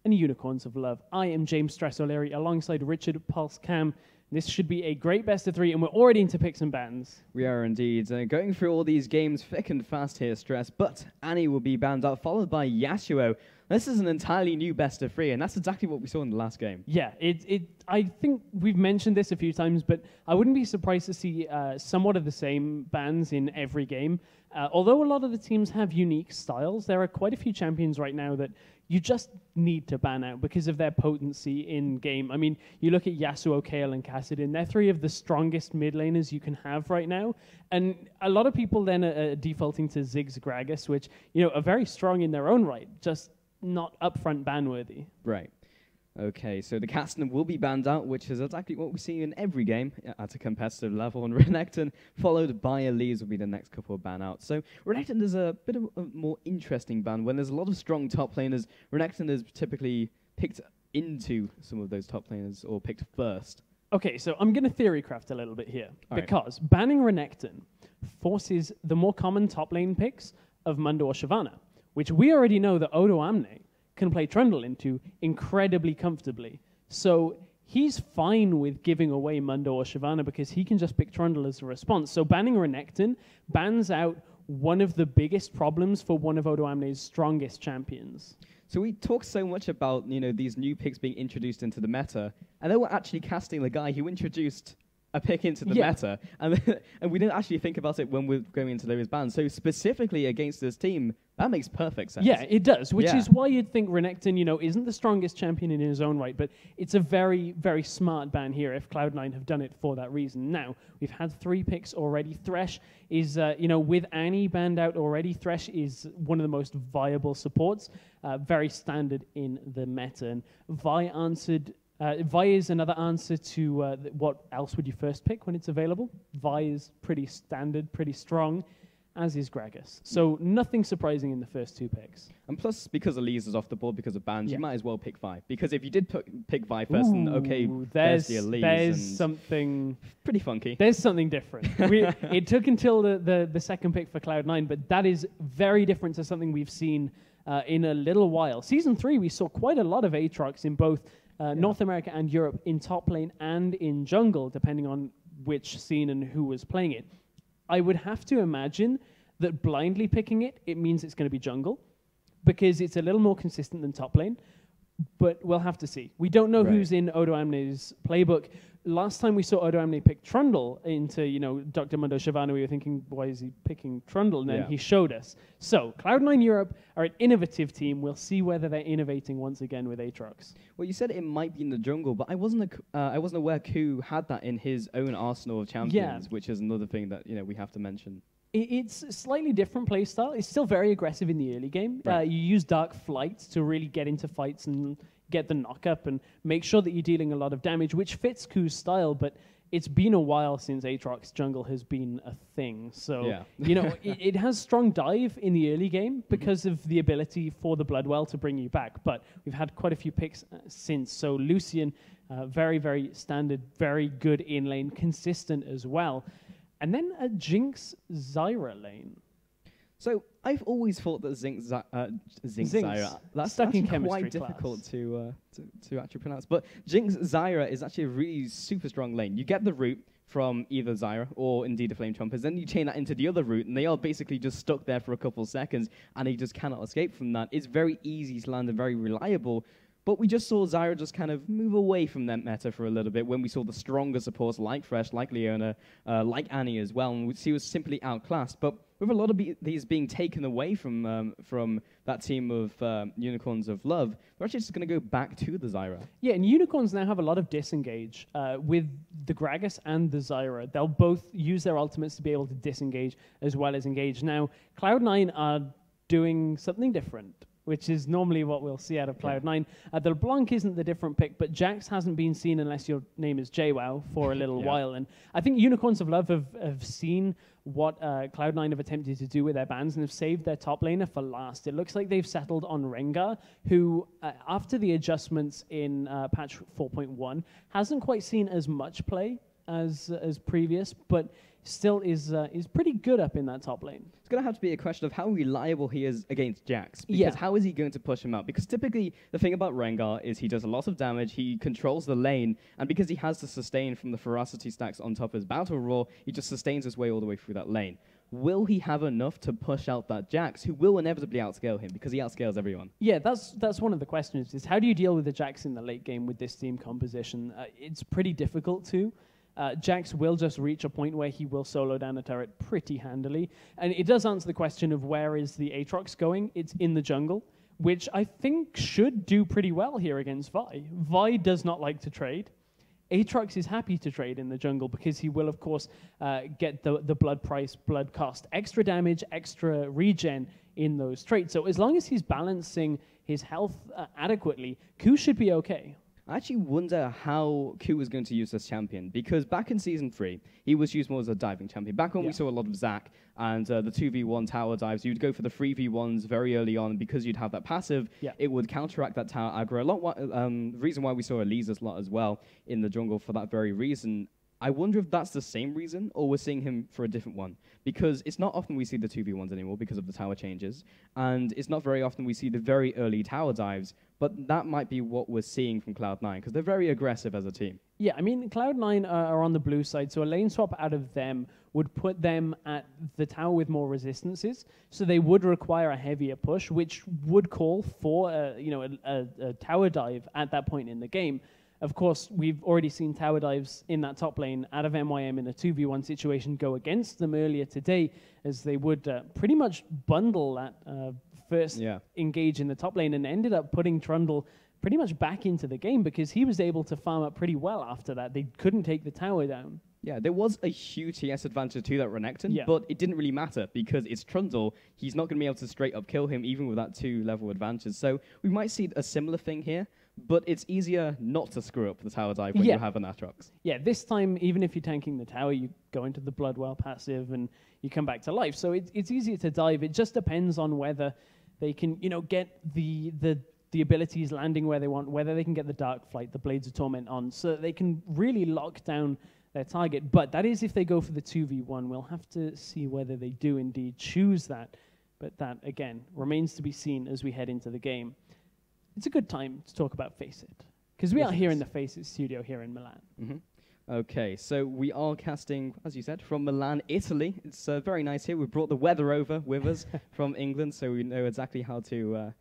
and Unicorns of Love. I am James Stress O'Leary alongside Richard Pulse Cam. This should be a great best of 3, and we're already into picks and bans. We are indeed. Going through all these games thick and fast here, Stress, but Annie will be banned out, followed by Yasuo. This is an entirely new best of 3, and that's exactly what we saw in the last game. Yeah, I think we've mentioned this a few times, but I wouldn't be surprised to see somewhat of the same bans in every game. Although a lot of the teams have unique styles, there are quite a few champions right now that you just need to ban out because of their potency in game. I mean, you look at Yasuo, Kayle, and Kassadin. They're 3 of the strongest mid laners you can have right now. And a lot of people then are defaulting to Ziggs, Gragas, which, you know, are very strong in their own right, just not upfront ban worthy. Right. Okay, so the Kassadin will be banned out, which is exactly what we see in every game at a competitive level. And Renekton, followed by Elise, will be the next couple of ban outs. So Renekton is a bit of a more interesting ban. When there's a lot of strong top laners, Renekton is typically picked into some of those top laners or picked first. Okay, so I'm going to theory craft a little bit here. All because banning Renekton forces the more common top lane picks of Mundo or Shyvana, which we already know that Odo Amne can play Trundle into incredibly comfortably. So he's fine with giving away Mundo or Shyvana because he can just pick Trundle as a response. So banning Renekton bans out one of the biggest problems for one of Odo Amne's strongest champions. So we talk so much about, you know, these new picks being introduced into the meta, and they were actually casting the guy who introduced a pick into the meta, and we didn't actually think about it when we're going into those bans. So specifically against this team, that makes perfect sense. Yeah, it does, which is why you'd think Renekton, you know, isn't the strongest champion in his own right, but it's a very, very smart ban here if Cloud9 have done it for that reason. Now, we've had 3 picks already. Thresh is, you know, with Annie banned out already, Thresh is one of the most viable supports, very standard in the meta. And Vi answered... Vi is another answer to what else would you first pick when it's available. Vi is pretty standard, pretty strong, as is Gragas. So nothing surprising in the first 2 picks. And plus, because Elise is off the board because of bans, you might as well pick Vi. Because if you did pick Vi first, then okay, there's the Elise. There's something... Pretty funky. There's something different. It took until the second pick for Cloud9, but that is very different to something we've seen in a little while. Season 3, we saw quite a lot of Aatrox in both North America and Europe in top lane and in jungle, depending on which scene and who was playing it. I would have to imagine that blindly picking it means it's going to be jungle, because it's a little more consistent than top lane, but we'll have to see. We don't know who's in Odo Amne's playbook. Last time we saw Odo Amne pick Trundle into, you know, Dr. Mundo Shyvana, we were thinking, why is he picking Trundle? And then he showed us. So, Cloud9 Europe are an innovative team. We'll see whether they're innovating once again with Aatrox. Well, you said it might be in the jungle, but I wasn't aware Ku had that in his own arsenal of champions, which is another thing that, you know, we have to mention. It's a slightly different playstyle. It's still very aggressive in the early game. You use Dark Flight to really get into fights and get the knock-up and make sure that you're dealing a lot of damage, which fits Ku's style, but it's been a while since Aatrox jungle has been a thing. So, you know, it has strong dive in the early game because of the ability for the Bloodwell to bring you back, but we've had quite a few picks since. So Lucian, very, very standard, very good in lane, consistent as well. And then a Jinx Zyra lane. So I've always thought that Zinc Zyra, that's stuck in actually chemistry quite difficult to actually pronounce. But Jinx Zyra is actually a really super strong lane. You get the root from either Zyra or indeed the Flame Chompers, then you chain that into the other route, and they are basically just stuck there for a couple of seconds, and they just cannot escape from that. It's very easy to land and very reliable. But we just saw Zyra just kind of move away from that meta for a little bit when we saw the stronger supports like Thresh, like Leona, like Annie as well, and she was simply outclassed. But with a lot of these being taken away from that team of Unicorns of Love, they're actually just going to go back to the Zyra. Yeah, and Unicorns now have a lot of disengage with the Gragas and the Zyra. They'll both use their ultimates to be able to disengage as well as engage. Now, Cloud9 are doing something different, which is normally what we'll see out of Cloud9. The LeBlanc isn't the different pick, but Jax hasn't been seen unless your name is JWoww for a little while. And I think Unicorns of Love have seen what Cloud9 have attempted to do with their bans and have saved their top laner for last. It looks like they've settled on Rengar, who, after the adjustments in patch 4.1, hasn't quite seen as much play as previous, but still is pretty good up in that top lane. It's going to have to be a question of how reliable he is against Jax. Because how is he going to push him out? Because typically, the thing about Rengar is he does a lot of damage, he controls the lane, and because he has to sustain from the ferocity stacks on top of his battle roar, he just sustains his way all the way through that lane. Will he have enough to push out that Jax, who will inevitably outscale him because he outscales everyone? Yeah, that's one of the questions, is how do you deal with the Jax in the late game with this team composition? It's pretty difficult to. Jax will just reach a point where he will solo down a turret pretty handily. And it does answer the question of where is the Aatrox going? It's in the jungle, which I think should do pretty well here against Vi. Vi does not like to trade. Aatrox is happy to trade in the jungle because he will, of course, get the blood price, blood cost, extra damage, extra regen in those trades. So as long as he's balancing his health adequately, Q should be okay. I actually wonder how Q was going to use this champion, because back in Season 3, he was used more as a diving champion. Back when we saw a lot of Zac and the 2v1 tower dives, you'd go for the 3v1s very early on, because you'd have that passive, it would counteract that tower aggro. The reason why we saw Elisa's lot as well in the jungle for that very reason. I wonder if that's the same reason, or we're seeing him for a different one. Because it's not often we see the 2v1s anymore because of the tower changes, and it's not very often we see the very early tower dives, but that might be what we're seeing from Cloud9, because they're very aggressive as a team. Yeah, I mean, Cloud9 are on the blue side, so a lane swap out of them would put them at the tower with more resistances, so they would require a heavier push, which would call for a tower dive at that point in the game. Of course, we've already seen tower dives in that top lane out of MYM in a 2v1 situation go against them earlier today, as they would pretty much bundle that first engage in the top lane, and ended up putting Trundle pretty much back into the game because he was able to farm up pretty well after that. They couldn't take the tower down. Yeah, there was a huge TS advantage to that Renekton, but it didn't really matter because it's Trundle. He's not going to be able to straight up kill him even with that 2-level advantage. So we might see a similar thing here, but it's easier not to screw up the tower dive when you have an Aatrox. Yeah, this time, even if you're tanking the tower, you go into the Bloodwell passive and you come back to life. So it's easier to dive. It just depends on whether they can, get the abilities landing where they want, whether they can get the Dark Flight, the Blades of Torment on, so that they can really lock down their target. But that is if they go for the 2v1. We'll have to see whether they do indeed choose that. But that, again, remains to be seen as we head into the game. It's a good time to talk about FACEIT, because we are here in the FACEIT studio here in Milan. Okay, so we are casting, as you said, from Milan, Italy. It's very nice here. We've brought the weather over with us from England, so we know exactly how to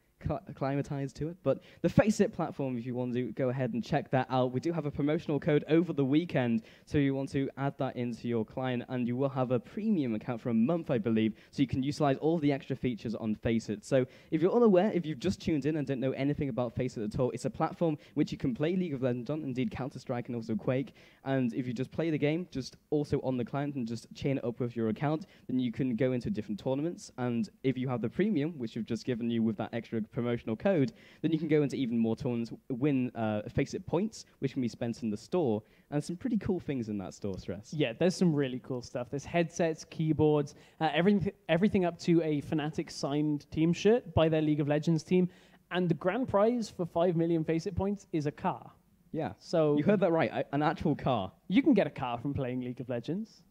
acclimatize to it. But the FACEIT platform, if you want to go ahead and check that out, we do have a promotional code over the weekend, so you want to add that into your client, and you will have a premium account for a month, I believe, so you can utilize all the extra features on FACEIT. So if you're unaware, if you've just tuned in and don't know anything about FACEIT at all, it's a platform which you can play League of Legends on, indeed Counter-Strike and also Quake, and if you just play the game, just also on the client and just chain it up with your account, then you can go into different tournaments, and if you have the premium, which we've just given you with that extra promotional code, then you can go into even more tournaments, win FACEIT points, which can be spent in the store, and some pretty cool things in that store, Stress. Yeah, there's some really cool stuff. There's headsets, keyboards, everything up to a Fnatic signed team shirt by their League of Legends team, and the grand prize for 5 million FACEIT points is a car. Yeah, so you heard that right, an actual car. You can get a car from playing League of Legends.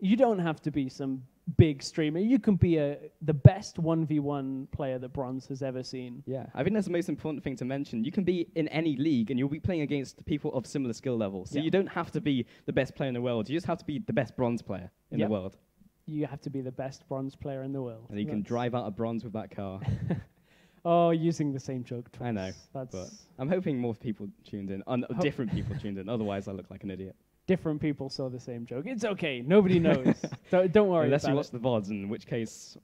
You don't have to be some big streamer. You can be the best 1v1 player that Bronze has ever seen. Yeah, I think that's the most important thing to mention. You can be in any league and you'll be playing against people of similar skill level. So you don't have to be the best player in the world. You just have to be the best Bronze player in the world. You have to be the best Bronze player in the world. And you can drive out a Bronze with that car. Oh, using the same joke twice. I know, but I'm hoping more people tuned in, different people tuned in. Otherwise, I look like an idiot. Different people saw the same joke. It's okay. Nobody knows. Don't worry. Unless you watch the VODs, in which case,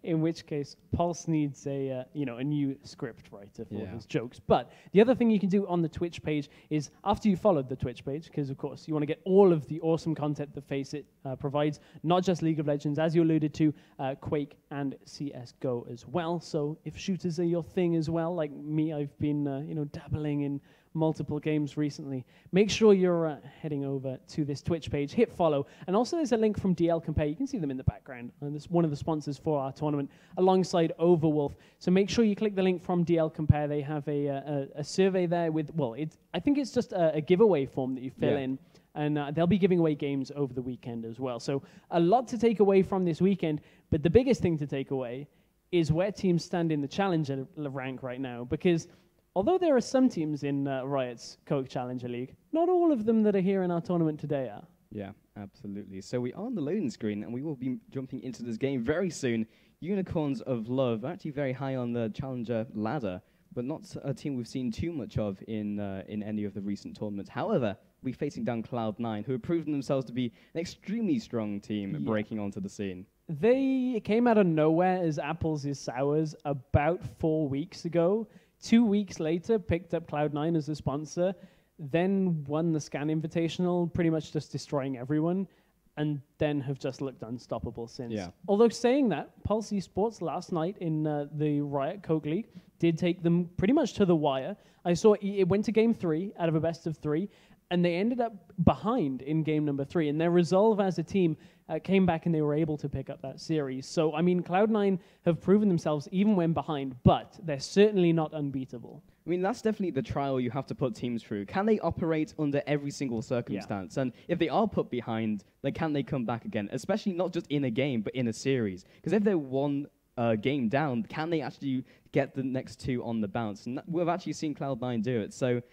In which case, Pulse needs a new script writer for his jokes. But the other thing you can do on the Twitch page is, after you followed the Twitch page, because of course you want to get all of the awesome content that FACEIT provides, not just League of Legends, as you alluded to, Quake and CS:GO as well. So if shooters are your thing as well, like me, I've been dabbling in multiple games recently. Make sure you're heading over to this Twitch page, hit follow, and also there's a link from DL Compare. You can see them in the background, and this one of the sponsors for our tournament, alongside Overwolf. So make sure you click the link from DL Compare. They have a survey there with, I think it's just a giveaway form that you fill in. and they'll be giving away games over the weekend as well. So a lot to take away from this weekend, but the biggest thing to take away is where teams stand in the Challenger rank right now, because although there are some teams in Riot's Coke Challenger League, not all of them that are here in our tournament today are. Yeah, absolutely. So we are on the loading screen, and we will be jumping into this game very soon. Unicorns of Love are actually very high on the Challenger ladder, but not a team we've seen too much of in any of the recent tournaments. However, we're facing down Cloud9, who have proven themselves to be an extremely strong team breaking onto the scene. They came out of nowhere as apples is sours about 4 weeks ago. 2 weeks later, picked up Cloud9 as a sponsor, then won the Scan Invitational, pretty much just destroying everyone, and then have just looked unstoppable since. Yeah. Although saying that, Pulse Esports last night in the Riot Coke League did take them pretty much to the wire. I saw it went to game 3 out of a best of 3, and they ended up behind in game number 3, and their resolve as a team came back and they were able to pick up that series. So, I mean, Cloud9 have proven themselves even when behind, but they're certainly not unbeatable. I mean, that's definitely the trial you have to put teams through. Can they operate under every single circumstance? Yeah. And if they are put behind, then can they come back again? Especially not just in a game, but in a series. Because if they're one game down, can they actually get the next 2 on the bounce? And we've actually seen Cloud9 do it. So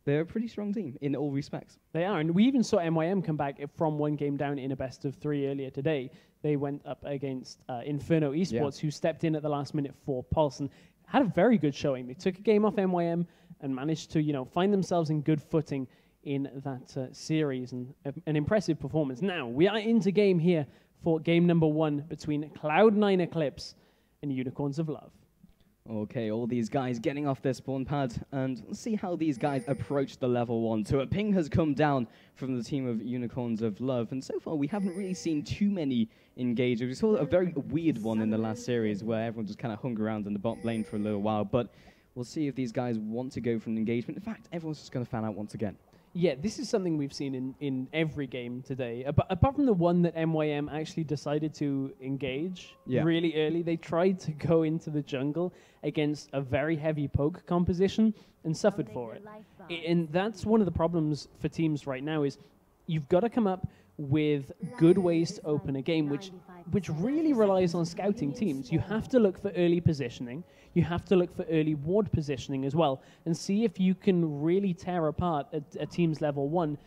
they're a pretty strong team in all respects. They are, and we even saw MYM come back from 1 game down in a best of 3 earlier today. They went up against Inferno Esports, who stepped in at the last minute for Pulse and had a very good showing. They took a game off MYM and managed to, find themselves in good footing in that series, and an impressive performance. Now, we are into game here for game number 1 between Cloud9 Eclipse and Unicorns of Love. Okay, all these guys getting off their spawn pad, and let's see how these guys approach the level 1. So a ping has come down from the team of Unicorns of Love, and so far we haven't really seen too many engage. We saw a very weird one in the last series where everyone just kind of hung around in the bot lane for a little while, but we'll see if these guys want to go for an engagement. In fact, everyone's just going to fan out once again. Yeah, this is something we've seen in every game today. Apart from the one that MYM actually decided to engage really early, they tried to go into the jungle against a very heavy poke composition and suffered for it. And that's one of the problems for teams right now is you've got to come up with good ways to open a game, which really relies on scouting teams. You have to look for early positioning. You have to look for early ward positioning as well, and see if you can really tear apart a team's level 1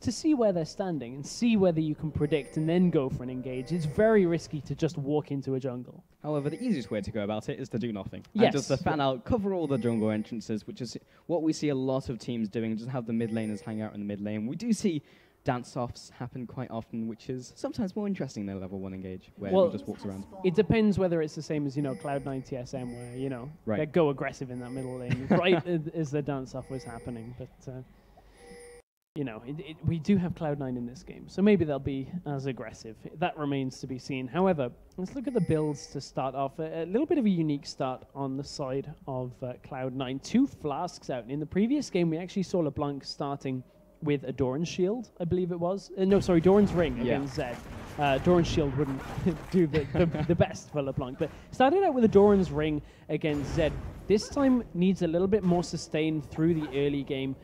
to see where they're standing and see whether you can predict and then go for an engage. It's very risky to just walk into a jungle. However, the easiest way to go about it is to do nothing. Yes. And just to fan out, cover all the jungle entrances, which is what we see a lot of teams doing, just have the mid laners hang out in the mid lane. We do see dance-offs happen quite often, which is sometimes more interesting than level 1 engage, where everyone just walks around. It depends whether it's the same as, Cloud9 TSM, where they go aggressive in that middle lane, right as the dance-off was happening. But, we do have Cloud9 in this game, so maybe they'll be as aggressive. That remains to be seen. However, let's look at the builds to start off. A little bit of a unique start on the side of Cloud9. 2 flasks out. In the previous game, we actually saw LeBlanc starting with a Doran's Shield, I believe it was. Doran's Ring against Zed. Doran's Shield wouldn't do the best for LeBlanc, but started out with a Doran's Ring against Zed. This time needs a little bit more sustain through the early game.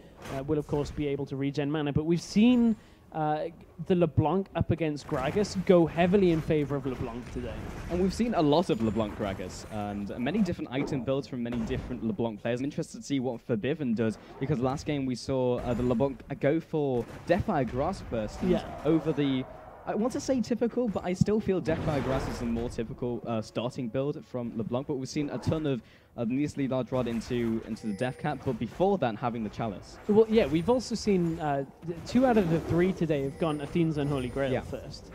Will, of course, be able to regen mana, but we've seen the LeBlanc up against Gragas go heavily in favor of LeBlanc today. And we've seen a lot of LeBlanc Gragas, and many different item builds from many different LeBlanc players. I'm interested to see what Forbidden does, because last game we saw the LeBlanc go for Deathfire Grasp Burst over the... I want to say typical, but I still feel Deathfire Grass is a more typical starting build from LeBlanc, but we've seen a ton of needlessly large rod into the Death Cap, but before that having the Chalice. Well, yeah, we've also seen 2 out of the 3 today have gone Athena's Unholy Grail first.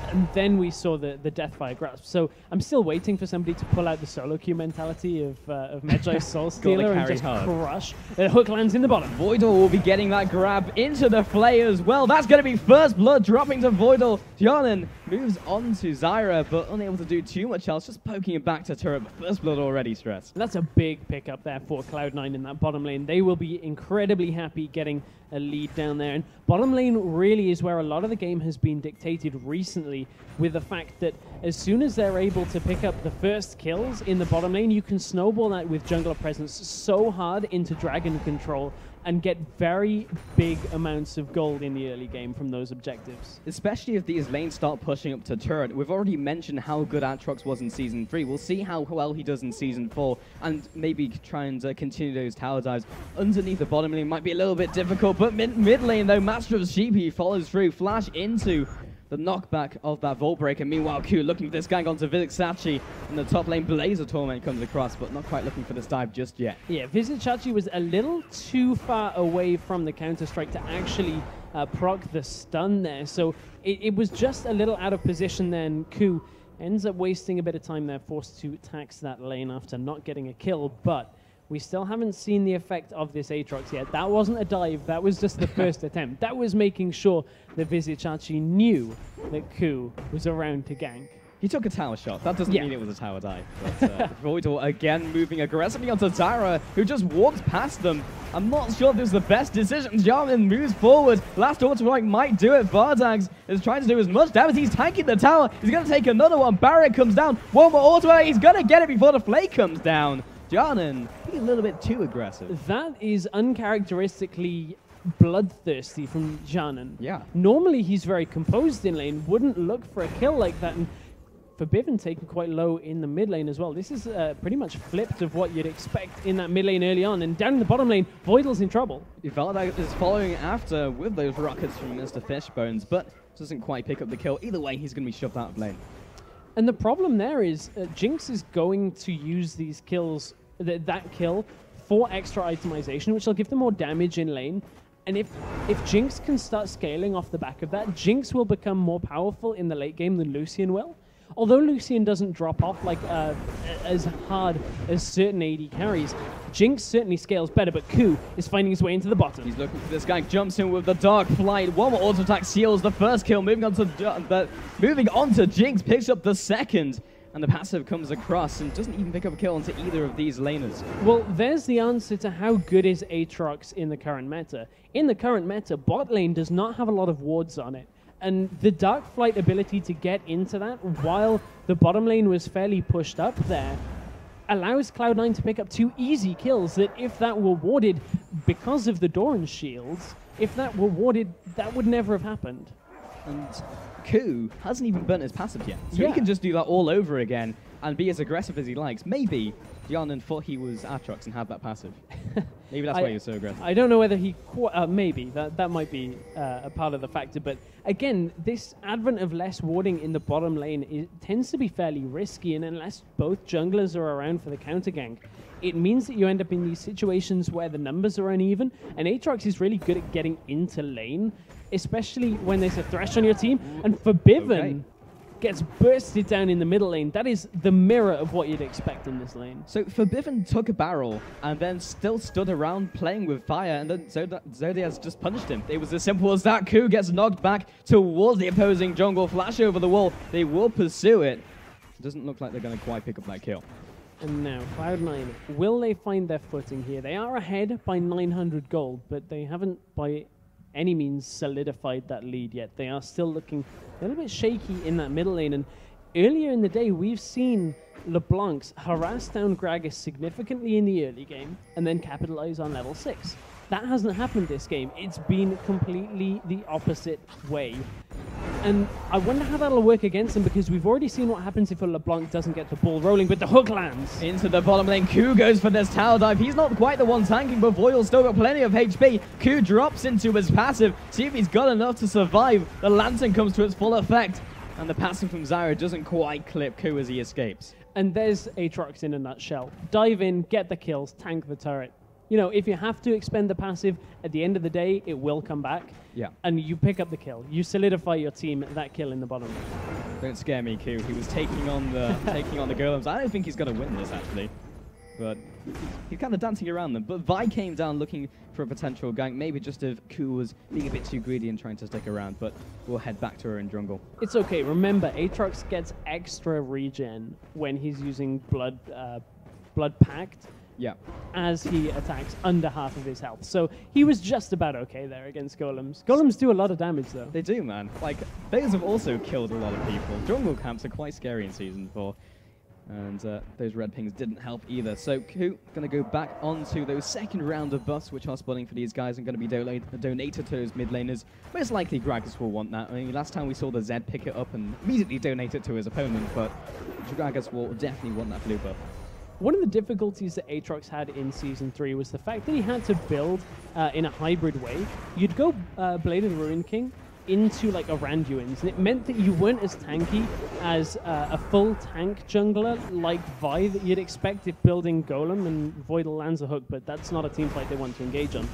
And then we saw the Deathfire Grasp. So I'm still waiting for somebody to pull out the solo queue mentality of Medjai's Soul Stealer and just crush. The hook lands in the bottom. Voidal will be getting that grab into the Flay as well. That's going to be first blood dropping to Voidal. Jonan moves on to Zyra, but unable to do too much else, just poking it back to turret, but first blood already stressed. That's a big pickup there for Cloud9 in that bottom lane. They will be incredibly happy getting a lead down there. And bottom lane really is where a lot of the game has been dictated recently especially with the fact that as soon as they're able to pick up the first kills in the bottom lane, you can snowball that with jungler presence so hard into dragon control and get very big amounts of gold in the early game from those objectives. Especially if these lanes start pushing up to turret. We've already mentioned how good Aatrox was in Season 3. We'll see how well he does in Season 4, and maybe try and continue those tower dives. Underneath the bottom lane might be a little bit difficult, but mid lane though, Master of Sheepy follows through, flash into the knockback of that Vault Breaker. Meanwhile, Q looking for this gang onto Vizixachi. In the top lane, Blazer Torment comes across, but not quite looking for this dive just yet. Yeah, Vizixachi was a little too far away from the Counter-Strike to actually proc the stun there. So it was just a little out of position then. Q ends up wasting a bit of time there, forced to tax that lane after not getting a kill, but we still haven't seen the effect of this Aatrox yet. That wasn't a dive, that was just the first attempt. That was making sure that Vizixachi knew that Ku was around to gank. He took a tower shot. That doesn't mean it was a tower dive. But Voidor again moving aggressively onto Zyra, who just walks past them. I'm not sure if this is the best decision. Jarvan moves forward. Last auto might do it. Vardags is trying to do as much damage. He's tanking the tower. He's going to take another one. Barrier comes down. One more auto. He's going to get it before the flake comes down. Jarvan being a little bit too aggressive. That is uncharacteristically bloodthirsty from Jarvan. Yeah. Normally he's very composed in lane, wouldn't look for a kill like that, and Forbidden taken quite low in the mid lane as well. This is pretty much flipped of what you'd expect in that mid lane early on, and down in the bottom lane, Voidal's in trouble. Valdag is following after with those rockets from Mr. Fishbones, but doesn't quite pick up the kill. Either way, he's going to be shoved out of lane. And the problem there is Jinx is going to use these kills, that kill, for extra itemization, which will give them more damage in lane. And if Jinx can start scaling off the back of that, Jinx will become more powerful in the late game than Lucian will. Although Lucian doesn't drop off like as hard as certain AD carries, Jinx certainly scales better, but Ku is finding his way into the bottom. He's looking for this guy, jumps in with the Dark Flight. One more auto attack seals the first kill, moving on to Jinx, picks up the second. And the passive comes across and doesn't even pick up a kill onto either of these laners. Well, there's the answer to how good is Aatrox in the current meta. In the current meta, bot lane does not have a lot of wards on it. And the Dark Flight ability to get into that while the bottom lane was fairly pushed up there allows Cloud9 to pick up 2 easy kills that if that were warded because of the Doran shields, if that were warded, that would never have happened. And Ku hasn't even burnt his passive yet, so he can just do that all over again and be as aggressive as he likes. Maybe Jarvan thought he was Aatrox and had that passive. Maybe that's why he was so aggressive. I don't know whether he... maybe. That might be a part of the factor. But again, this advent of less warding in the bottom lane tends to be fairly risky. And unless both junglers are around for the counter gank, it means that you end up in these situations where the numbers are uneven. And Aatrox is really good at getting into lane, especially when there's a Thresh on your team. And Forbidden gets bursted down in the middle lane. That is the mirror of what you'd expect in this lane. So Forbidden took a barrel and then still stood around playing with fire, and then Zodiaz just punished him. It was as simple as that. Ku gets knocked back towards the opposing jungle, flash over the wall. They will pursue it. It doesn't look like they're going to quite pick up that kill. And now, Cloud9, will they find their footing here? They are ahead by 900 gold, but they haven't by any means solidified that lead yet. They are still looking a little bit shaky in that middle lane. And earlier in the day, we've seen LeBlancs harass down Gragas significantly in the early game and then capitalize on level 6. That hasn't happened this game. It's been completely the opposite way. And I wonder how that'll work against them, because we've already seen what happens if a LeBlanc doesn't get the ball rolling, but the hook lands. Into the bottom lane, Ku goes for this tower dive. He's not quite the one tanking, but Voidal's still got plenty of HP. Ku drops into his passive, see if he's got enough to survive. The lantern comes to its full effect, and the passive from Zyra doesn't quite clip Ku as he escapes. And there's Aatrox in a nutshell. Dive in, get the kills, tank the turret. You know, if you have to expend the passive, at the end of the day, it will come back. Yeah. And you pick up the kill. You solidify your team at that kill in the bottom lane. Don't scare me, Ku. He was taking on the golems. I don't think he's going to win this, actually. But he's kind of dancing around them. But Vi came down looking for a potential gank. Maybe just if Ku was being a bit too greedy and trying to stick around. But we'll head back to her in jungle. It's okay. Remember, Aatrox gets extra regen when he's using Blood Pact. Yeah. as he attacks under half of his health. So he was just about okay there against golems. Golems do a lot of damage, though. They do, man. Like, those have also killed a lot of people. Jungle camps are quite scary in Season 4. And those red pings didn't help either. So Ku going to go back onto those second round of buffs, which are spawning for these guys and going to be donated to those mid laners. Most likely Gragas will want that. I mean, last time we saw the Zed pick it up and immediately donate it to his opponent, but Gragas will definitely want that blue buff. One of the difficulties that Aatrox had in Season 3 was the fact that he had to build in a hybrid way. You'd go Blade of the Ruined King into like a Randuin's, and it meant that you weren't as tanky as a full tank jungler like Vi that you'd expect if building Golem, and Voidal lands a hook, but that's not a team fight they want to engage on.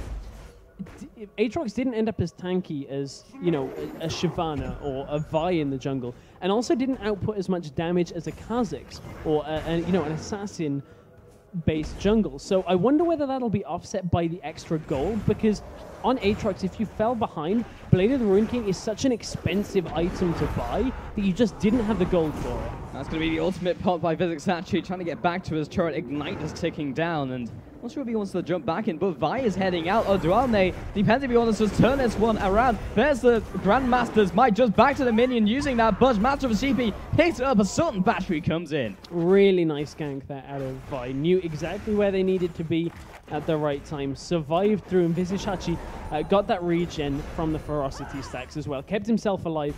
Aatrox didn't end up as tanky as, you know, a Shyvana or a Vi in the jungle, and also didn't output as much damage as a Kha'Zix or you know, an assassin-based jungle. So I wonder whether that'll be offset by the extra gold, because on Aatrox, if you fell behind, Blade of the Ruined King is such an expensive item to buy that you just didn't have the gold for it. That's going to be the ultimate pot by FACEIT, trying to get back to his turret. Ignite is ticking down, and not sure if he wants to jump back in, but Vi is heading out. Odualne, depends if he wants to just turn this one around. There's the Grandmasters, might just back to the minion using that Budge. Master of CP picks up, a Sultan Battery comes in. Really nice gank there out of Vi. Knew exactly where they needed to be at the right time. Survived through, and Vishishachi got that regen from the Ferocity stacks as well. Kept himself alive.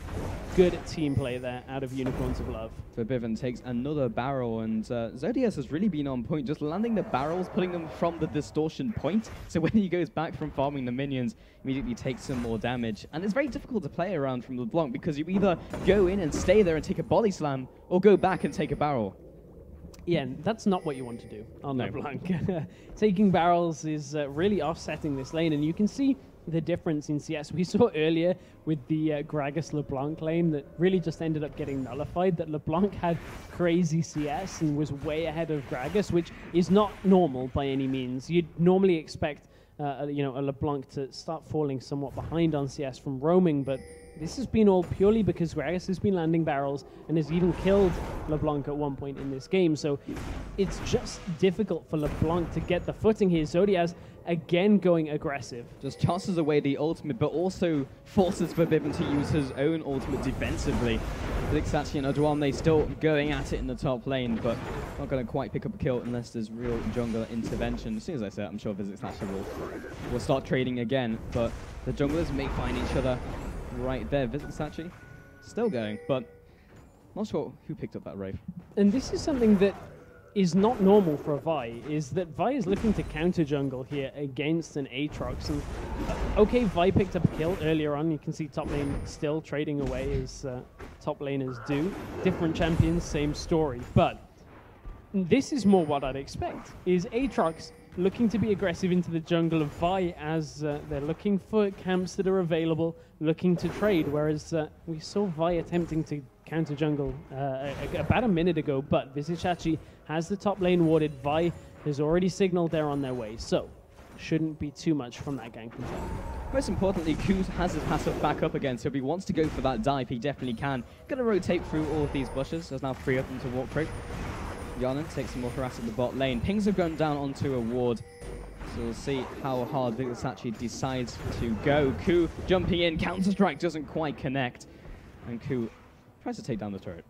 Good team play there out of Unicorns of Love. Verbiven takes another barrel, and Zodias has really been on point, just landing the barrels, putting them from the distortion point. So when he goes back from farming the minions, immediately takes some more damage. And it's very difficult to play around from LeBlanc, because you either go in and stay there and take a body slam, or go back and take a barrel. Yeah, that's not what you want to do on LeBlanc. Taking barrels is really offsetting this lane, and you can see the difference in CS. We saw earlier with the Gragas LeBlanc lane that really just ended up getting nullified, that LeBlanc had crazy CS and was way ahead of Gragas, which is not normal by any means. You'd normally expect you know, a LeBlanc to start falling somewhat behind on CS from roaming, but this has been all purely because Gragas has been landing barrels and has even killed LeBlanc at one point in this game. So it's just difficult for LeBlanc to get the footing here. Zodiaz again going aggressive. Just tosses away the ultimate, but also forces Verbiven to use his own ultimate defensively. FACEIT and Odualne still going at it in the top lane, but not going to quite pick up a kill unless there's real jungler intervention. As soon as I say it, I'm sure FACEIT will start trading again, but the junglers may find each other right there. FACEIT still going, but not sure who picked up that Wraith. And this is something that is not normal for Vi, is that Vi is looking to counter jungle here against an Aatrox. And okay, Vi picked up a kill earlier on. You can see top lane still trading away as top laners do. Different champions, same story. But this is more what I'd expect, is Aatrox looking to be aggressive into the jungle of Vi as they're looking for camps that are available, looking to trade, whereas we saw Vi attempting to counter jungle about a minute ago, but FACEIT has the top lane warded. Vi has already signaled they're on their way, so shouldn't be too much from that gank attack. Most importantly, Ku has his passive back up again, so if he wants to go for that dive, he definitely can. Gonna rotate through all of these bushes. There's now 3 of them to walk through. Yanan takes some more harass at the bot lane. Pings have gone down onto a ward, so we'll see how hard FACEIT decides to go. Ku jumping in, Counter-Strike doesn't quite connect, and Ku tries to take down the turret.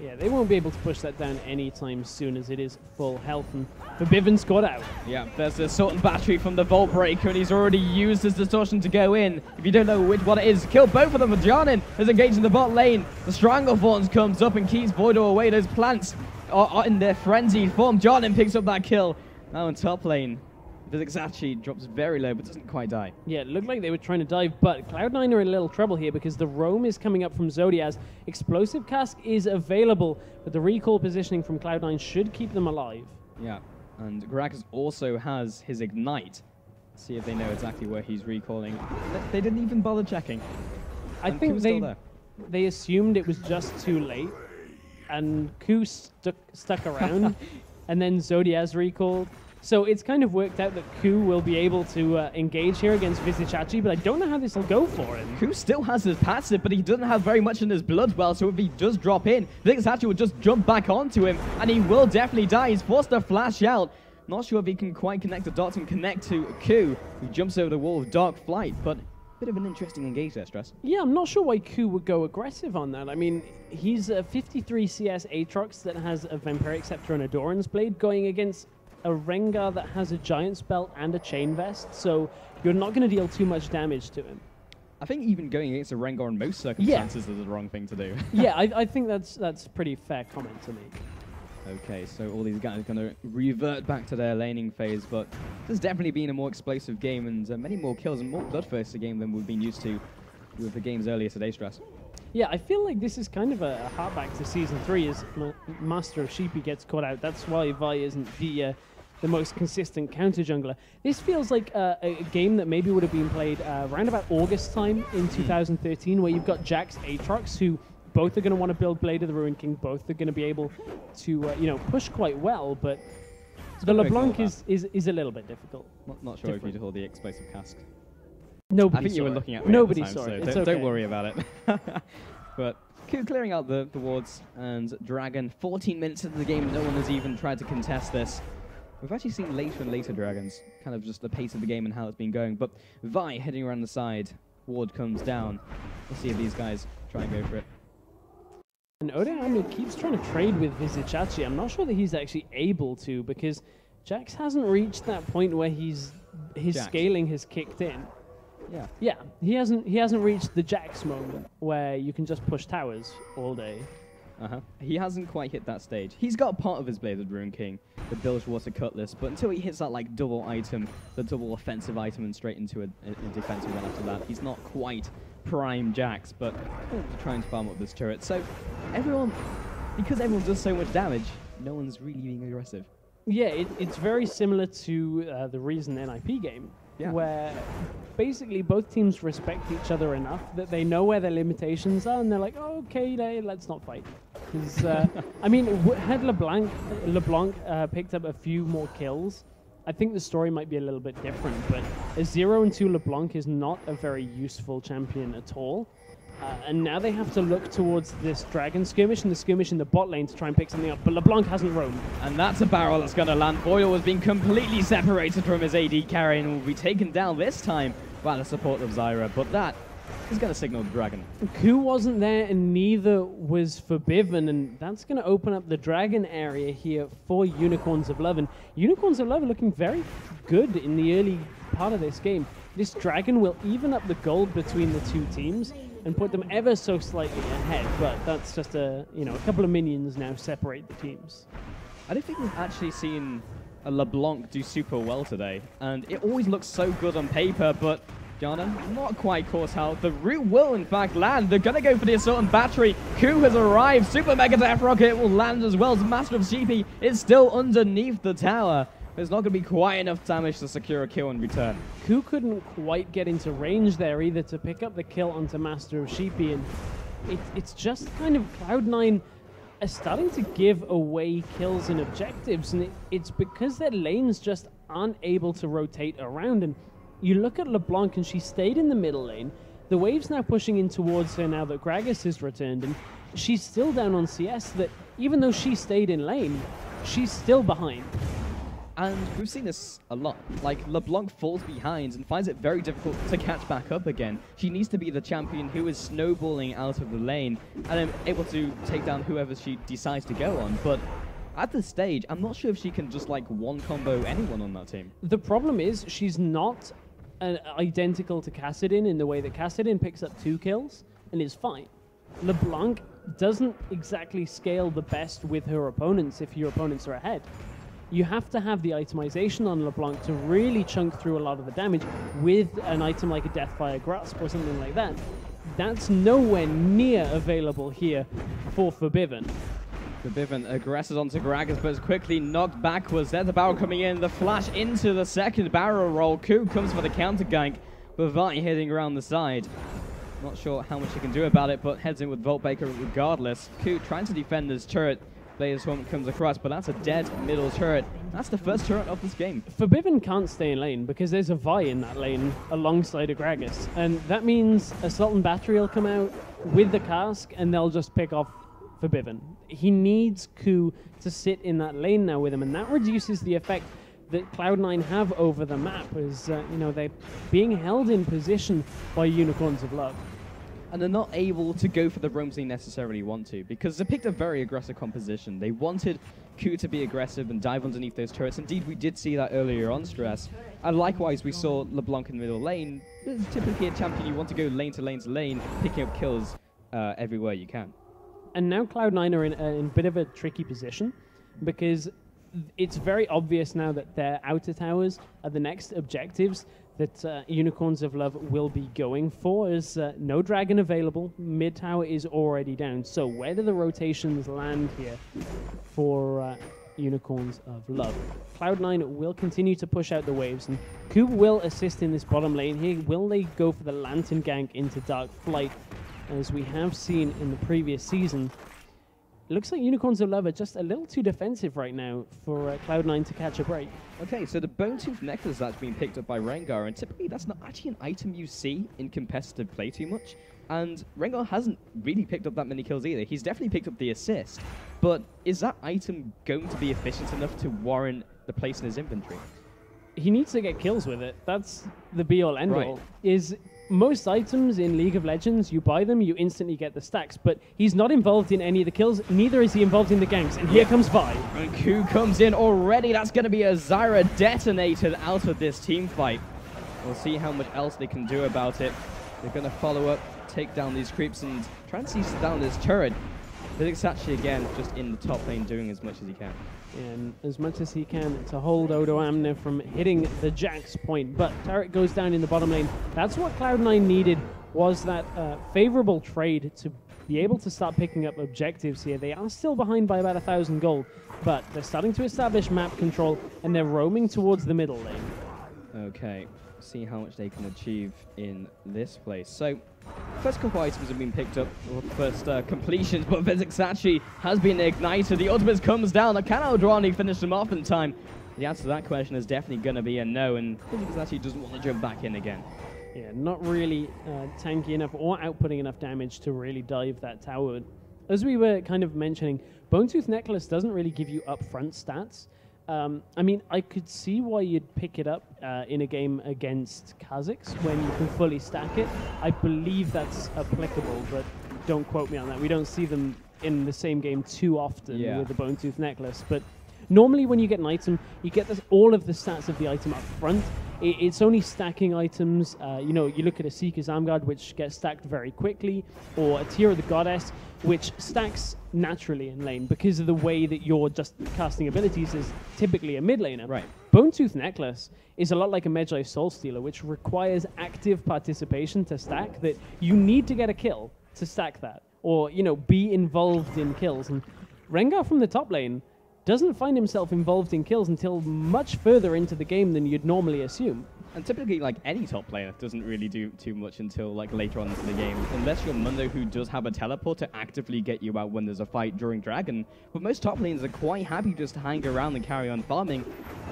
Yeah, they won't be able to push that down anytime soon as it is full health, and Verbiven's got out. Yeah, there's the Sultan Battery from the Vault Breaker, and he's already used his distortion to go in. If you don't know which one it is, kill both of them. Janin is engaged in the bot lane. The Stranglethorns comes up and keeps Voidor away. Those plants are in their frenzied form. Janin picks up that kill. Now in top lane, FACEIT drops very low, but doesn't quite die. Yeah, it looked like they were trying to dive, but Cloud9 are in a little trouble here because the roam is coming up from Zodiaz. Explosive Cask is available, but the recall positioning from Cloud9 should keep them alive. Yeah, and Gragas also has his Ignite. Let's see if they know exactly where he's recalling. They didn't even bother checking. I think they assumed it was just too late, and Ku stuck around, and then Zodiaz recalled. So it's kind of worked out that Ku will be able to engage here against FACEIT, but I don't know how this will go for him. Ku still has his passive, but he doesn't have very much in his blood well, so if he does drop in, FACEIT will just jump back onto him, and he will definitely die. He's forced to flash out, Not sure if he can quite connect the dots and connect to Ku, who jumps over the wall with Dark Flight, but bit of an interesting engage there, Stress. Yeah, I'm not sure why Ku would go aggressive on that. I mean, he's a 53 CS Aatrox that has a Vampiric Scepter and a Doran's Blade going against a Rengar that has a Giant's Belt and a Chain Vest, so you're not going to deal too much damage to him. I think even going against a Rengar in most circumstances is the wrong thing to do. Yeah, I think that's a pretty fair comment to make. Okay, so all these guys are going to revert back to their laning phase, but there's definitely been a more explosive game and many more kills and more bloodthirsty game than we've been used to with the games earlier today, Stress. Yeah, I feel like this is kind of a heartback to Season 3 as Master of Sheepy gets caught out. That's why Vi isn't the most consistent counter jungler. This feels like a game that maybe would have been played around about August time in 2013, where you've got Jax Aatrox, who both are going to want to build Blade of the Ruined King, both are going to be able to push quite well, but the LeBlanc is a little bit difficult. Not sure if you saw the explosive cask. Nobody I think saw you were it. looking at me Nobody at the time, saw it. so It's okay. don't worry about it. But clearing out the wards, and Dragon, 14 minutes into the game, no one has even tried to contest this. We've actually seen later and later Dragons, kind of just the pace of the game and how it's been going. But Vi heading around the side, ward comes down. Let's see if these guys try and go for it. And Odeami keeps trying to trade with Vizicachi. I'm not sure that he's actually able to, because Jax hasn't reached that point where his scaling has kicked in. Yeah, he hasn't reached the Jax moment where you can just push towers all day. He hasn't quite hit that stage. He's got part of his Blade of the Ruined King, the Bilgewater Cutlass, but until he hits that like double item, the double offensive item, and straight into a defensive one after that, he's not quite prime Jax, but trying to farm up this turret. So because everyone does so much damage, no one's really being aggressive. Yeah, it's very similar to the recent NIP game, where basically both teams respect each other enough that they know where their limitations are, and they're like, oh, okay, let's not fight. Because I mean, had LeBlanc picked up a few more kills, I think the story might be a little bit different. But a 0-2 LeBlanc is not a very useful champion at all. And now they have to look towards this Dragon skirmish and the skirmish in the bot lane to try and pick something up. But LeBlanc hasn't roamed. And that's a barrel that's going to land. Boyle has been completely separated from his AD carry and will be taken down this time by the support of Zyra. But that is going to signal the Dragon. Ku wasn't there and neither was Forbiven. And that's going to open up the Dragon area here for Unicorns of Love. And Unicorns of Love are looking very good in the early part of this game. This Dragon will even up the gold between the two teams and put them ever so slightly ahead, but that's just a couple of minions now separate the teams. I don't think we've actually seen a LeBlanc do super well today, and it always looks so good on paper, but Jana, not quite caught out. The root will in fact land. They're gonna go for the assault and battery. Ku has arrived. Super Mega Death Rocket will land as well. Master of Sheepy is still underneath the tower. There's not going to be quite enough damage to secure a kill in return. Ku couldn't quite get into range there either to pick up the kill onto Master of Sheepy, and it's just kind of Cloud9 are starting to give away kills and objectives, and it's because their lanes just aren't able to rotate around. And you look at LeBlanc, and she stayed in the middle lane. The wave's now pushing in towards her now that Gragas has returned, and she's still down on CS, that even though she stayed in lane, she's still behind. And we've seen this a lot. Like, LeBlanc falls behind and finds it very difficult to catch back up again. She needs to be the champion who is snowballing out of the lane and then able to take down whoever she decides to go on. But at this stage, I'm not sure if she can just, like, one-combo anyone on that team. The problem is she's not identical to Kassadin in the way that Kassadin picks up 2 kills and is fine. LeBlanc doesn't exactly scale the best with her opponents if your opponents are ahead. You have to have the itemization on LeBlanc to really chunk through a lot of the damage with an item like a Deathfire Grasp or something like that. That's nowhere near available here for Forbiven. Forbiven aggresses onto Gragas, but is quickly knocked backwards. There's the barrel coming in, the flash into the second barrel roll. Ku comes for the counter gank, but Vi hitting around the side. Not sure how much he can do about it, but heads in with Volt Baker regardless. Ku trying to defend his turret. Blaze Swarm comes across, but that's a dead middle turret. That's the first turret of this game. Forbiven can't stay in lane because there's a Vi in that lane alongside a Gragas. And that means Assault and Battery will come out with the cask and they'll just pick off Forbiven. He needs Ku to sit in that lane now with him, and that reduces the effect that Cloud9 have over the map, as you know, they're being held in position by Unicorns of Love. And they're not able to go for the roams they necessarily want to, because they picked a very aggressive composition. They wanted Ku to be aggressive and dive underneath those turrets. Indeed, we did see that earlier on, Stress. And likewise, we saw LeBlanc in the middle lane. It's typically a champion, you want to go lane to lane to lane, picking up kills everywhere you can. And now Cloud9 are in a bit of a tricky position, because it's very obvious now that their outer towers are the next objectives that Unicorns of Love will be going for. As no dragon available, mid tower is already down. So where do the rotations land here for Unicorns of Love? Cloud9 will continue to push out the waves, and Ku will assist in this bottom lane here. Will they go for the Lantern gank into Dark Flight, as we have seen in the previous season? It looks like Unicorns of Love are just a little too defensive right now for Cloud9 to catch a break. Okay, so the Bone Tooth Necklace that's been picked up by Rengar, and typically that's not actually an item you see in competitive play too much. And Rengar hasn't really picked up that many kills either. He's definitely picked up the assist, but is that item going to be efficient enough to warrant the place in his inventory? He needs to get kills with it. That's the be-all, end-all. Is most items in League of Legends, you buy them, you instantly get the stacks, but he's not involved in any of the kills, neither is he involved in the ganks, and here comes Vi. And Ku comes in already. That's going to be a Zyra detonated out of this team fight. We'll see how much else they can do about it. They're going to follow up, take down these creeps, and try and seize down this turret. Felix actually, again, just in the top lane doing as much as he can. And as much as he can to hold Odo Amner from hitting the Jax point. But turret goes down in the bottom lane. That's what Cloud9 needed, was that favorable trade to be able to start picking up objectives here. They are still behind by about 1,000 gold, but they're starting to establish map control, and they're roaming towards the middle lane. Okay, see how much they can achieve in this place. So, first couple items have been picked up, or first completions, but FACEIT has been ignited. The ultimate comes down. Can Eldrani finish them off in time? The answer to that question is definitely going to be a no, and FACEIT doesn't want to jump back in again. Yeah, not really tanky enough or outputting enough damage to really dive that tower. As we were kind of mentioning, Bone Tooth Necklace doesn't really give you upfront stats. I mean, I could see why you'd pick it up in a game against Kha'Zix when you can fully stack it. I believe that's applicable, but don't quote me on that. We don't see them in the same game too often with the Bone Tooth Necklace. But normally when you get an item, you get all of the stats of the item up front. It's only stacking items. You know, you look at a Seeker's Armguard, which gets stacked very quickly, or a Tear of the Goddess, which stacks naturally in lane because of the way that you're just casting abilities is typically a mid laner. Right. Bone Tooth Necklace is a lot like a Medjay Soul Stealer, which requires active participation to stack, that you need to get a kill to stack that, or, you know, be involved in kills. And Rengar from the top lane doesn't find himself involved in kills until much further into the game than you'd normally assume. And typically, like, any top player doesn't really do too much until, like, later on into the game, unless you're Mundo, who does have a teleport to actively get you out when there's a fight during Dragon. But most top lanes are quite happy just to hang around and carry on farming,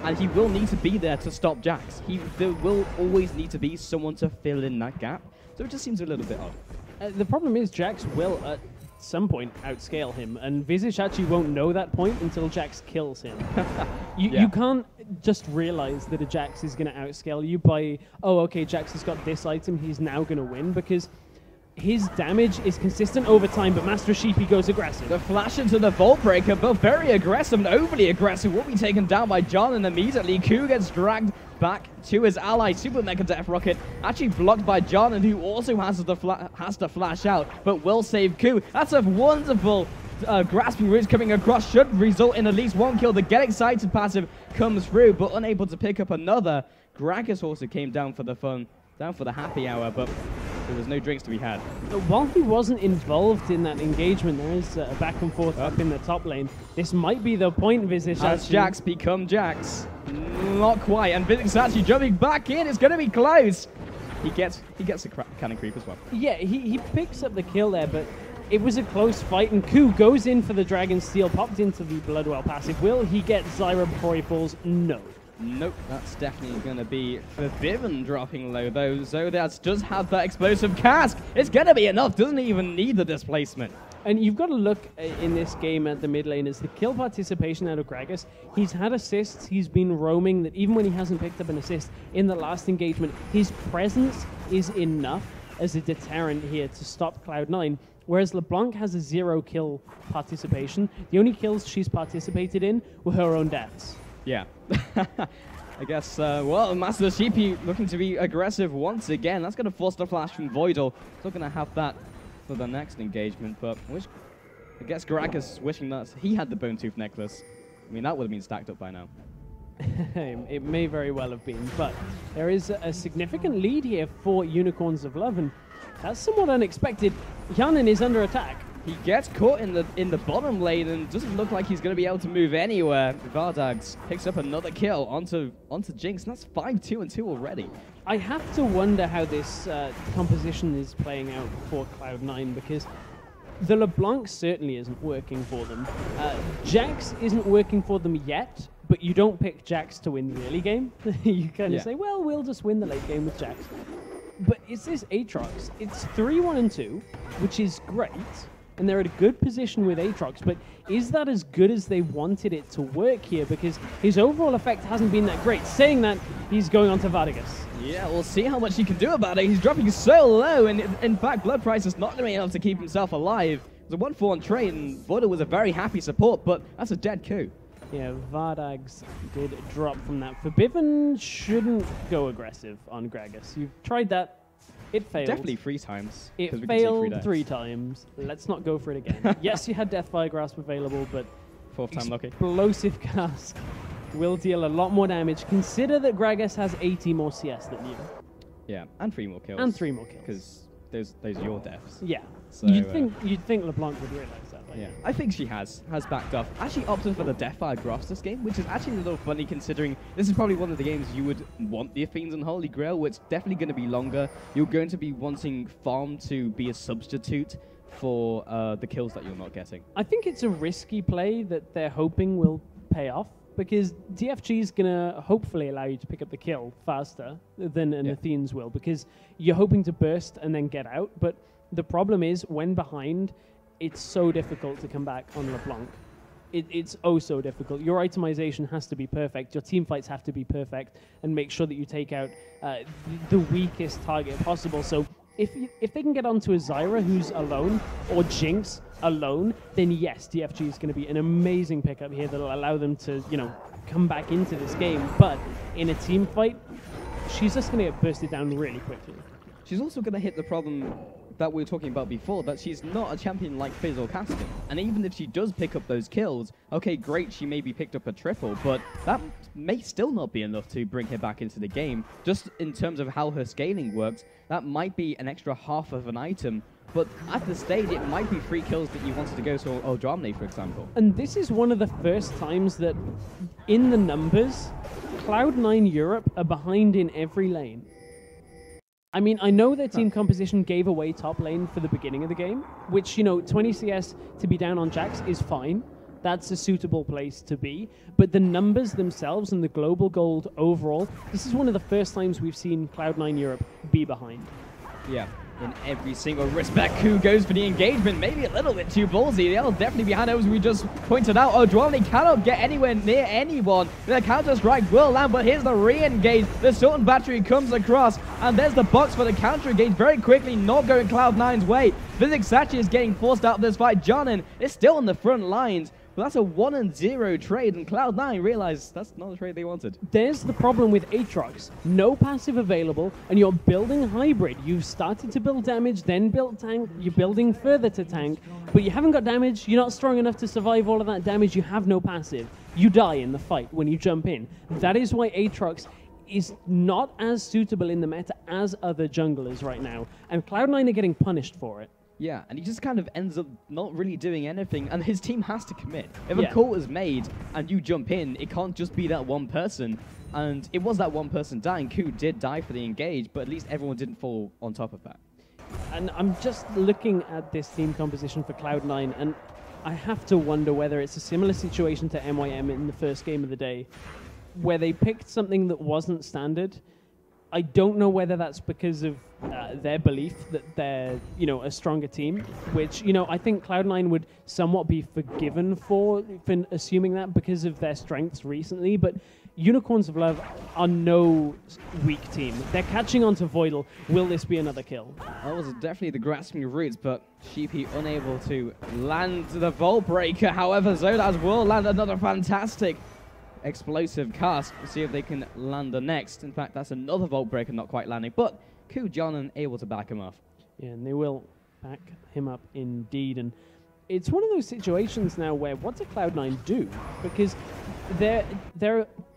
and he will need to be there to stop Jax. There will always need to be someone to fill in that gap, so it just seems a little bit odd. The problem is Jax will, at some point, outscale him, and Visage actually won't know that point until Jax kills him. You can't just realize that a Jax is going to outscale you by, oh, okay, Jax has got this item, he's now going to win, because his damage is consistent over time, but Master Sheepy goes aggressive. The flash into the Vault Breaker, but very aggressive and overly aggressive, will be taken down by John, and immediately Ku gets dragged back to his ally. Super Mega Death Rocket actually blocked by John, and who also has to flash out, but will save Ku. That's a wonderful grasping roots coming across, should result in at least one kill. The Get Excited passive comes through, but unable to pick up another. Gragas also came down for the fun, down for the happy hour, but there was no drinks to be had. While he wasn't involved in that engagement, there is a back and forth up in the top lane. This might be the point, Visage. Has Jax become Jax? Not quite, and Visage actually jumping back in. It's going to be close. He gets a cannon creep as well. Yeah, he picks up the kill there, but it was a close fight, and Ku goes in for the Dragon Steel, popped into the Bloodwell passive. Will he get Zyra before he falls? No. Nope, that's definitely going to be Forbidden dropping low, though. Zodas does have that explosive cask. It's going to be enough. Doesn't even need the displacement. And you've got to look in this game at the mid lane as the kill participation out of Gragas. He's had assists, he's been roaming, that even when he hasn't picked up an assist in the last engagement, his presence is enough as a deterrent here to stop Cloud9. Whereas LeBlanc has a 0 kill participation. The only kills she's participated in were her own deaths. Yeah. I guess, well, Master CP looking to be aggressive once again. That's going to force the flash from Voidal. Still going to have that for the next engagement, but I guess Gragas wishing that he had the Bone Tooth necklace. I mean, that would have been stacked up by now. It may very well have been, but there is a significant lead here for Unicorns of Love, and that's somewhat unexpected. Yanin is under attack. He gets caught in the bottom lane and doesn't look like he's going to be able to move anywhere. Vardags picks up another kill onto Jinx, and that's 5-2-2 already. I have to wonder how this composition is playing out for Cloud9, because the LeBlanc certainly isn't working for them. Jax isn't working for them yet, but you don't pick Jax to win the early game. You kind of say, well, we'll just win the late game with Jax. But it's this Aatrox. It's 3-1-2, which is great, and they're at a good position with Aatrox, but is that as good as they wanted it to work here? Because his overall effect hasn't been that great. Saying that, he's going on to Vardagas. Yeah, we'll see how much he can do about it. He's dropping so low, and in fact, Blood Price is not going to be able to keep himself alive. It was a 1-4 on trade, and Voidal was a very happy support, but that's a dead coup. Yeah, Vardags did drop from that. Forbidden shouldn't go aggressive on Gragas. You've tried that. It failed. Definitely 3 times. It failed 3 times. Let's not go for it again. Yes, you had Deathfire Grasp available, but 4th time lucky. Explosive Cask will deal a lot more damage. Consider that Gragas has 80 more CS than you. Yeah, and 3 more kills. And 3 more kills. Because those are your deaths. Yeah. So, you'd think LeBlanc would realize that. Like. Yeah, I think she has backed off. Actually opted for the Deathfire Grasp this game, which is actually a little funny considering this is probably one of the games you would want the Fiends and Holy Grail, which is definitely going to be longer. You're going to be wanting Farm to be a substitute for the kills that you're not getting. I think it's a risky play that they're hoping will pay off, because DFG is going to hopefully allow you to pick up the kill faster than an Athene's will, because you're hoping to burst and then get out, but the problem is, when behind, it's so difficult to come back on LeBlanc. It's oh so difficult. Your itemization has to be perfect. Your team fights have to be perfect, and make sure that you take out the weakest target possible. So if they can get onto a Zyra who's alone, or Jinx alone, then yes, DFG is going to be an amazing pickup here that'll allow them to, come back into this game. But in a team fight, she's just going to get bursted down really quickly. She's also going to hit the problem that we were talking about before, that she's not a champion like Fizz or Casting. And even if she does pick up those kills, okay, great, she maybe picked up a triple, but that may still not be enough to bring her back into the game. Just in terms of how her scaling works, that might be an extra half of an item, but at the stage, it might be 3 kills that you wanted to go to Eldraine, for example. And this is one of the first times that, in the numbers, Cloud9 Europe are behind in every lane. I mean, I know their team composition gave away top lane for the beginning of the game, which, 20 CS to be down on Jax is fine. That's a suitable place to be. But the numbers themselves and the global gold overall, this is one of the first times we've seen Cloud9 Europe be behind. Yeah. In every single respect, who goes for the engagement? Maybe a little bit too ballsy. They'll definitely be behind, as we just pointed out. Eldraine cannot get anywhere near anyone. The counter-strike will land, but here's the re-engage. The Sultan Battery comes across, and there's the box for the counter-engage very quickly, not going Cloud9's way. Physics Sachi is getting forced out of this fight. Jonin is still on the front lines. But that's a 1-0 trade, and Cloud9 realized that's not the trade they wanted. There's the problem with Aatrox. No passive available, and you're building hybrid. You've started to build damage, then built tank. You're building further to tank, but you haven't got damage. You're not strong enough to survive all of that damage. You have no passive. You die in the fight when you jump in. That is why Aatrox is not as suitable in the meta as other junglers right now, and Cloud9 are getting punished for it. Yeah, and he just kind of ends up not really doing anything, and his team has to commit. If a call is made and you jump in, it can't just be that one person. And it was that one person dying. Ku did die for the engage, but at least everyone didn't fall on top of that. And I'm just looking at this team composition for Cloud9, and I have to wonder whether it's a similar situation to MYM in the first game of the day, where they picked something that wasn't standard. I don't know whether that's because of their belief that they're, a stronger team, which, I think Cloud9 would somewhat be forgiven for assuming that because of their strengths recently, but Unicorns of Love are no weak team. They're catching on to Voidal. Will this be another kill? That was definitely the grasping roots, but Sheepy unable to land the Vault Breaker. However, Zodaz will land another fantastic explosive cast. We'll see if they can land the next. In fact, that's another Vault Breaker not quite landing, but Ku Jonan able to back him off. Yeah, and they will back him up indeed. And it's one of those situations now where what do Cloud9 do? Because their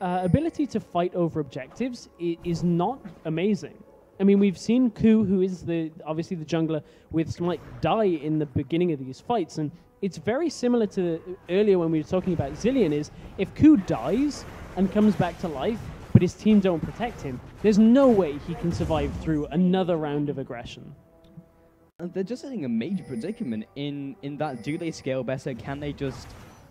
ability to fight over objectives is not amazing. I mean, we've seen Ku, who is obviously the jungler with Smite, die in the beginning of these fights, and it's very similar to earlier when we were talking about Zilean, is if Ku dies and comes back to life, but his team don't protect him, there's no way he can survive through another round of aggression. They're just in a major predicament in that, do they scale better? Can they just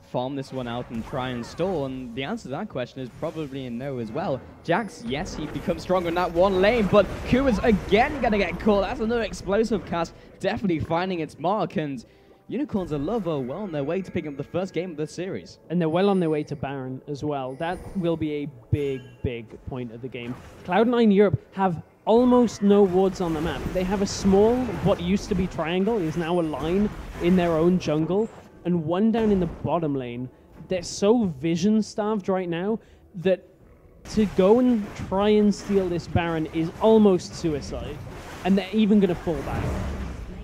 farm this one out and try and stall? And the answer to that question is probably a no as well. Jax, yes, he becomes stronger in that one lane, but Ku is again going to get caught. That's another explosive cast, definitely finding its mark, and Unicorns of Love are well on their way to picking up the first game of the series. And they're well on their way to Baron as well. That will be a big, big point of the game. Cloud9 Europe have almost no wards on the map. They have a small, what used to be triangle, is now a line in their own jungle, and one down in the bottom lane. They're so vision-starved right now that to go and try and steal this Baron is almost suicide, and they're even going to fall back.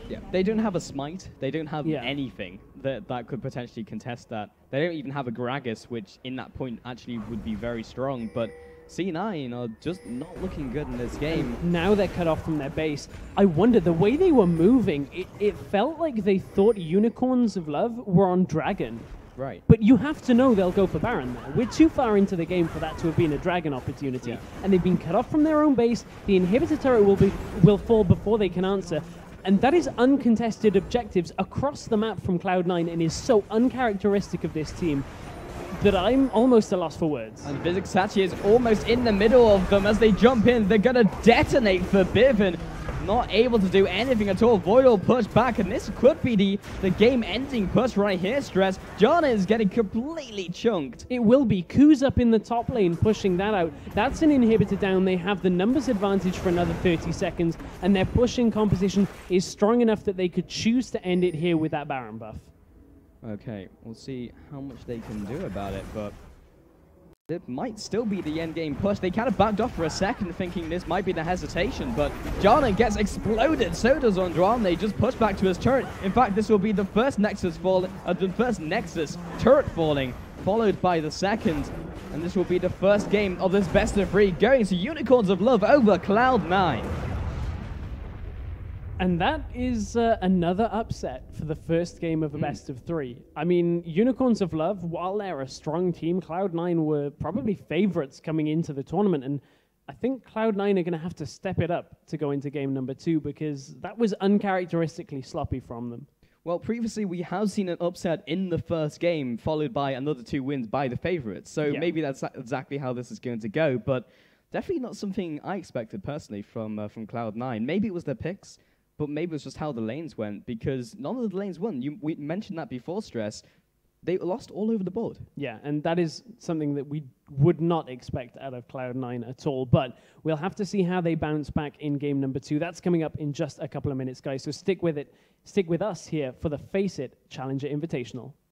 Yeah, they don't have a smite. They don't have anything that could potentially contest that. They don't even have a Gragas, which in that point actually would be very strong, but C9 are just not looking good in this game. Now they're cut off from their base. I wonder, the way they were moving, it felt like they thought Unicorns of Love were on Dragon. Right. But you have to know they'll go for Baron now. We're too far into the game for that to have been a Dragon opportunity. Yeah. And they've been cut off from their own base. The inhibitor turret will fall before they can answer. And that is uncontested objectives across the map from Cloud9 and is so uncharacteristic of this team that I'm almost at a loss for words. And Vizixachi is almost in the middle of them as they jump in. They're going to detonate for Bivin. Not able to do anything at all. Voidal push back, and this could be the game-ending push right here, Stress. Jana is getting completely chunked. It will be. Ku's up in the top lane, pushing that out. That's an inhibitor down. They have the numbers advantage for another 30 seconds, and their pushing composition is strong enough that they could choose to end it here with that Baron buff. Okay, we'll see how much they can do about it, but it might still be the endgame push. They kind of backed off for a second, thinking this might be the hesitation, but Jana gets exploded. So does Andrade. They just push back to his turret. In fact, this will be the first Nexus turret falling, followed by the second. And this will be the first game of this best of 3 going to Unicorns of Love over Cloud9. And that is another upset for the first game of a best of 3. I mean, Unicorns of Love, while they're a strong team, Cloud9 were probably favorites coming into the tournament. And I think Cloud9 are going to have to step it up to go into game number 2 because that was uncharacteristically sloppy from them. Well, previously we have seen an upset in the first game, followed by another 2 wins by the favorites. So maybe that's exactly how this is going to go. But definitely not something I expected personally from Cloud9. Maybe it was their picks. But maybe it was just how the lanes went, because none of the lanes won. We mentioned that before, Stress. They lost all over the board. Yeah, and that is something that we would not expect out of Cloud9 at all. But we'll have to see how they bounce back in game number 2. That's coming up in just a couple of minutes, guys. So stick with it. Stick with us here for the FACEIT Challenger Invitational.